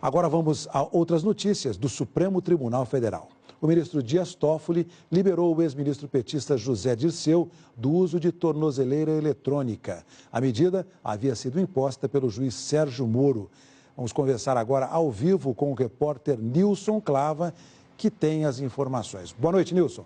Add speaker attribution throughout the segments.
Speaker 1: Agora vamos a outras notícias do Supremo Tribunal Federal. O ministro Dias Toffoli liberou o ex-ministro petista José Dirceu do uso de tornozeleira eletrônica. A medida havia sido imposta pelo juiz Sérgio Moro. Vamos conversar agora ao vivo com o repórter Nilson Clava, que tem as informações. Boa noite, Nilson.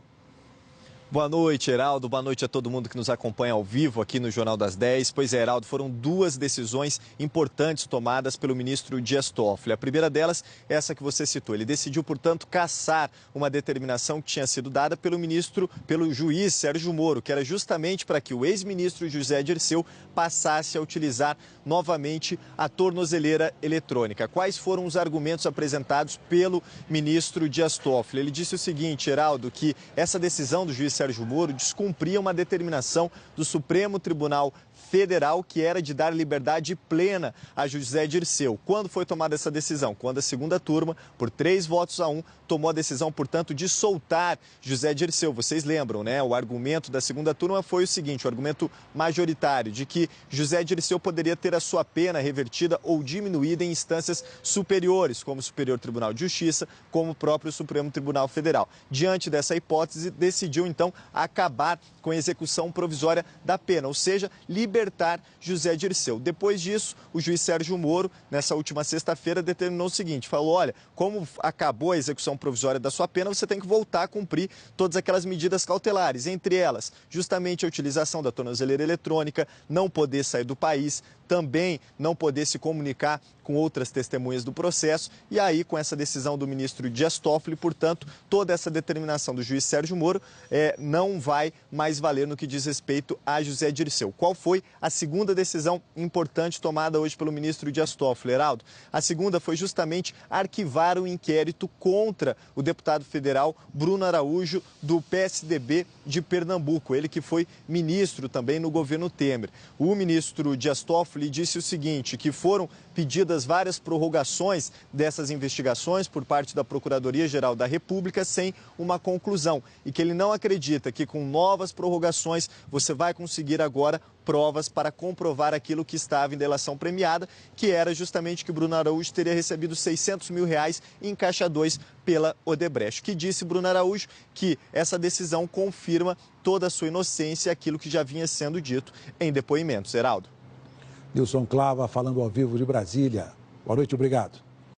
Speaker 2: Boa noite, Heraldo. Boa noite a todo mundo que nos acompanha ao vivo aqui no Jornal das 10. Pois é, Heraldo, foram duas decisões importantes tomadas pelo ministro Dias Toffoli. A primeira delas é essa que você citou. Ele decidiu, portanto, cassar uma determinação que tinha sido dada pelo juiz Sérgio Moro, que era justamente para que o ex-ministro José Dirceu passasse a utilizar novamente a tornozeleira eletrônica. Quais foram os argumentos apresentados pelo ministro Dias Toffoli? Ele disse o seguinte, Heraldo, que essa decisão do juiz Sérgio Moro descumpria uma determinação do Supremo Tribunal Federal, que era de dar liberdade plena a José Dirceu. Quando foi tomada essa decisão? Quando a segunda turma, por 3-1, tomou a decisão, portanto, de soltar José Dirceu. Vocês lembram, né? O argumento da segunda turma foi o seguinte, o argumento majoritário, de que José Dirceu poderia ter a sua pena revertida ou diminuída em instâncias superiores, como o Superior Tribunal de Justiça, como o próprio Supremo Tribunal Federal. Diante dessa hipótese, decidiu, então, acabar com a execução provisória da pena, ou seja, libertar José Dirceu. Depois disso, o juiz Sérgio Moro, nessa última sexta-feira, determinou o seguinte, falou, olha, como acabou a execução provisória da sua pena, você tem que voltar a cumprir todas aquelas medidas cautelares, entre elas, justamente a utilização da tornozeleira eletrônica, não poder sair do país, também não poder se comunicar com outras testemunhas do processo. E aí, com essa decisão do ministro Dias Toffoli, portanto, toda essa determinação do juiz Sérgio Moro não vai mais valer no que diz respeito a José Dirceu. Qual foi a segunda decisão importante tomada hoje pelo ministro Dias Toffoli, Heraldo? A segunda foi justamente arquivar o inquérito contra o deputado federal Bruno Araújo, do PSDB de Pernambuco, ele que foi ministro também no governo Temer. O ministro Dias Toffoli disse o seguinte, que foram pedidas várias prorrogações dessas investigações por parte da Procuradoria-Geral da República sem uma conclusão e que ele não acredita que com novas prorrogações você vai conseguir agora provas para comprovar aquilo que estava em delação premiada, que era justamente que Bruno Araújo teria recebido R$600 mil em Caixa 2 pela Odebrecht. Que disse Bruno Araújo que essa decisão confirma toda a sua inocência e aquilo que já vinha sendo dito em depoimentos. Heraldo.
Speaker 1: Nilson Clava falando ao vivo de Brasília. Boa noite, obrigado.